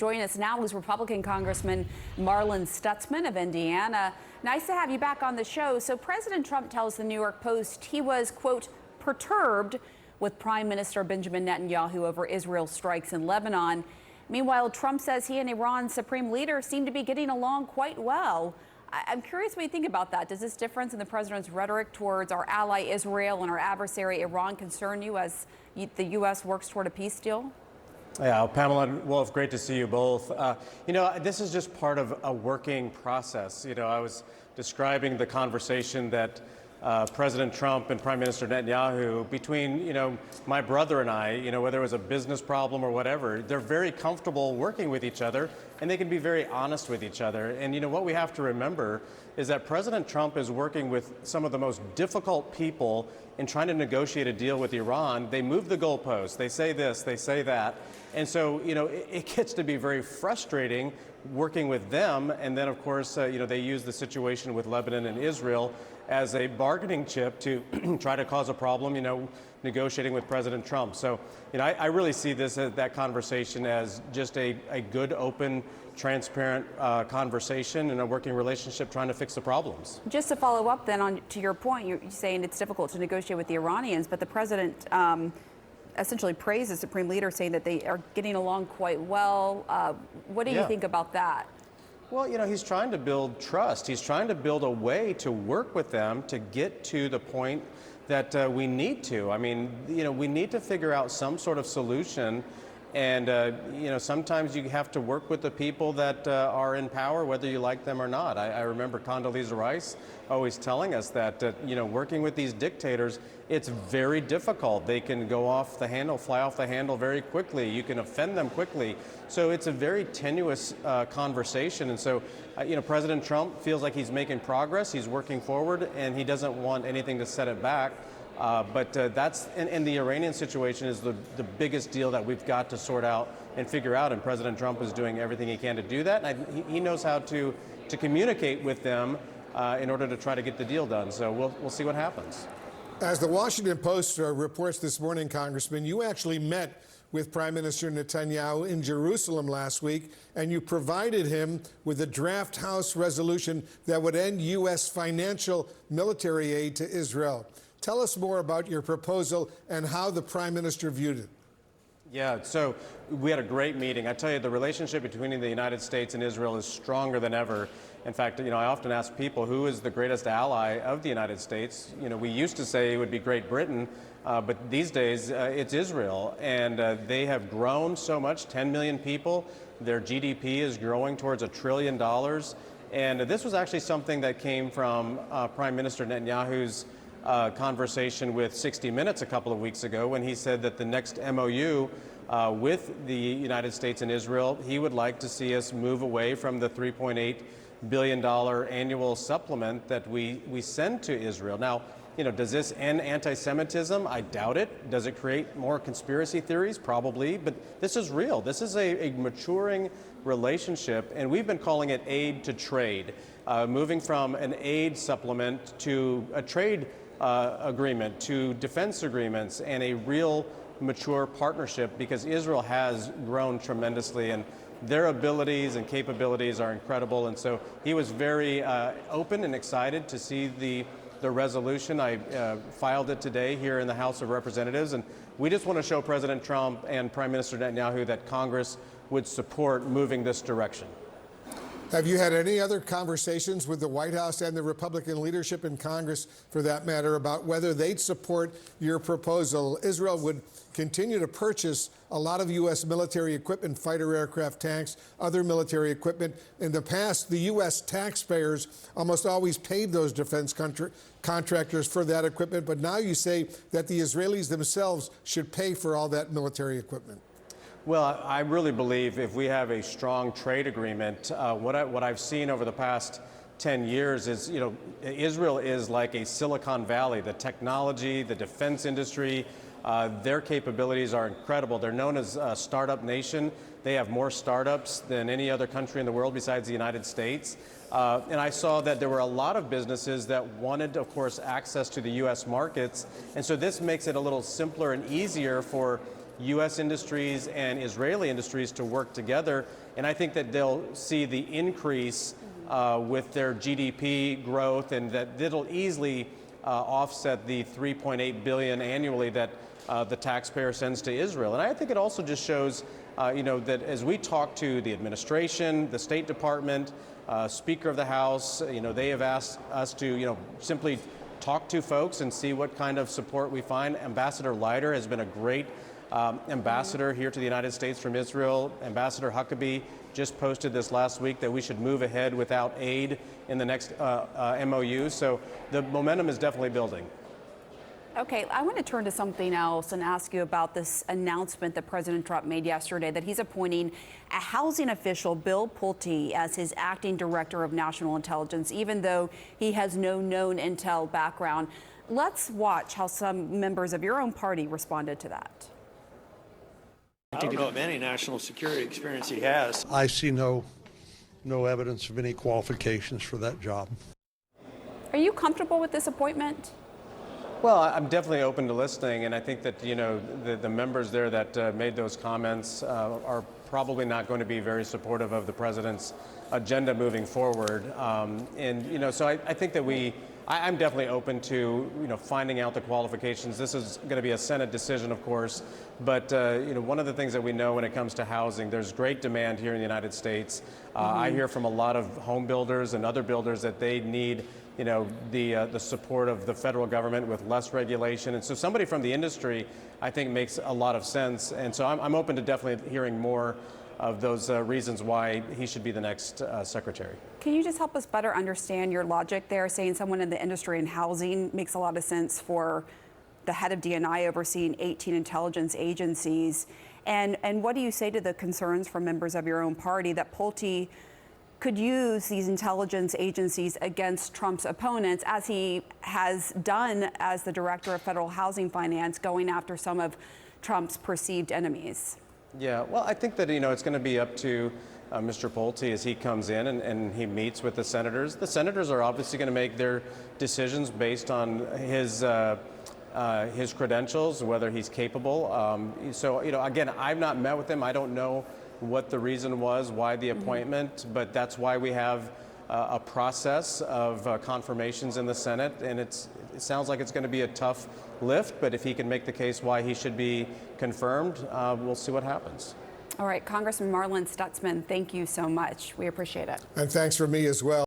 Joining us now is Republican Congressman Marlin Stutzman of Indiana. Nice to have you back on the show. So President Trump tells the New York Post he was, quote, perturbed with Prime Minister Benjamin Netanyahu over Israel's strikes in Lebanon. Meanwhile, Trump says he and Iran's supreme leader seem to be getting along quite well. I'm curious what you think about that. Does this difference in the president's rhetoric towards our ally Israel and our adversary Iran concern you as the U.S. works toward a peace deal? Yeah, Pamela, Wolf, great to see you both. This is just part of a working process. I was describing the conversation that President Trump and Prime Minister Netanyahu, between, my brother and I, whether it was a business problem or whatever, they're very comfortable working with each other and they can be very honest with each other. And, what we have to remember is that President Trump is working with some of the most difficult people in trying to negotiate a deal with Iran. They move the goalposts. They say this, they say that. And so, it gets to be very frustrating working with them. And then, of course, they use the situation with Lebanon and Israel as a bargaining chip to try to cause a problem, negotiating with President Trump. So, I really see that conversation as just a good, open, transparent conversation and a working relationship trying to fix the problems. Just to follow up then to your point, you're saying it's difficult to negotiate with the Iranians, but the president essentially praised the supreme leader, saying that they are getting along quite well. What do you think about that? Well, he's trying to build trust. He's trying to build a way to work with them to get to the point that we need to. I mean, we need to figure out some sort of solution. And, sometimes you have to work with the people that are in power, whether you like them or not. I remember Condoleezza Rice always telling us that, working with these dictators, it's very difficult. They can go off the handle, fly off the handle very quickly. You can offend them quickly. So it's a very tenuous conversation. And so, President Trump feels like he's making progress. He's working forward, and he doesn't want anything to set it back. But that's, and the Iranian situation is the biggest deal that we've got to sort out and figure out, and President Trump is doing everything he can to do that. And he knows how to communicate with them in order to try to get the deal done. So we'll see what happens. As the Washington Post reports this morning, Congressman, you actually met with Prime Minister Netanyahu in Jerusalem last week, and you provided him with a draft House resolution that would end U.S. financial military aid to Israel. Tell us more about your proposal and how the Prime Minister viewed it. Yeah, so we had a great meeting. I tell you, the relationship between the United States and Israel is stronger than ever. In fact, I often ask people, who is the greatest ally of the United States? We used to say it would be Great Britain, but these days it's Israel. And they have grown so much, 10 million people. Their GDP is growing towards $1 trillion. And this was actually something that came from Prime Minister Netanyahu's conversation with 60 Minutes a couple of weeks ago, when he said that the next MOU with the United States and Israel, he would like to see us move away from the $3.8 billion annual supplement that we send to Israel. Now, does this end anti-Semitism? I doubt it. Does it create more conspiracy theories? Probably. But this is real. This is a maturing relationship, and we've been calling it aid to trade, moving from an aid supplement to a trade agreement, to defense agreements, and a real mature partnership, because Israel has grown tremendously and their abilities and capabilities are incredible. And so he was very open and excited to see the resolution. I filed it today here in the House of Representatives, and we just want to show President Trump and Prime Minister Netanyahu that Congress would support moving this direction. Have you had any other conversations with the White House and the Republican leadership in Congress, for that matter, about whether they'd support your proposal? Israel would continue to purchase a lot of U.S. military equipment, fighter aircraft, tanks, other military equipment. In the past, the U.S. taxpayers almost always paid those defense contractors for that equipment. But now you say that the Israelis themselves should pay for all that military equipment. Well, I really believe if we have a strong trade agreement, what I've seen over the past 10 years is, Israel is like a Silicon Valley. The technology, the defense industry, their capabilities are incredible. They're known as a startup nation. They have more startups than any other country in the world besides the United States. And I saw that there were a lot of businesses that wanted, of course, access to the U.S. markets. And so this makes it a little simpler and easier for U.S. industries and Israeli industries to work together. And I think that they'll see the increase with their GDP growth, and that it'll easily offset the $3.8 billion annually that the taxpayer sends to Israel. And I think it also just shows, that as we talk to the administration, the State Department, Speaker of the House, they have asked us to, simply talk to folks and see what kind of support we find. Ambassador Leiter has been a great ambassador here to the United States from Israel. Ambassador Huckabee just posted this last week that we should move ahead without aid in the next MOU. So the momentum is definitely building. Okay, I want to turn to something else and ask you about this announcement that President Trump made yesterday that he's appointing a housing official, Bill Pulte, as his acting director of national intelligence, even though he has no known intel background. Let's watch how some members of your own party responded to that. I don't know of any national security experience he has. I see no evidence of any qualifications for that job. Are you comfortable with this appointment? Well, I'm definitely open to listening, and I think that, the members there that made those comments are probably not going to be very supportive of the president's agenda moving forward. So I think that I'm definitely open to, finding out the qualifications. This is going to be a Senate decision, of course, but, one of the things that we know when it comes to housing, there's great demand here in the United States. I hear from a lot of home builders and other builders that they need the support of the federal government with less regulation. And so somebody from the industry, I think, makes a lot of sense. And so I'm open to definitely hearing more of those reasons why he should be the next secretary. Can you just help us better understand your logic there, saying someone in the industry and housing makes a lot of sense for the head of DNI overseeing 18 intelligence agencies? And what do you say to the concerns from members of your own party that Pulte could use these intelligence agencies against Trump's opponents, as he has done as the director of federal housing finance, going after some of Trump's perceived enemies? Yeah, well, I think that, it's going to be up to Mr. Pulte as he comes in and he meets with the senators. The senators are obviously going to make their decisions based on his credentials, whether he's capable. Again, I've not met with him. I don't know what the reason was, why the appointment, but that's why we have a process of confirmations in the Senate, and it sounds like it's going to be a tough lift, but if he can make the case why he should be confirmed, we'll see what happens. All right, Congressman Marlin Stutzman, thank you so much. We appreciate it. And thanks for me as well.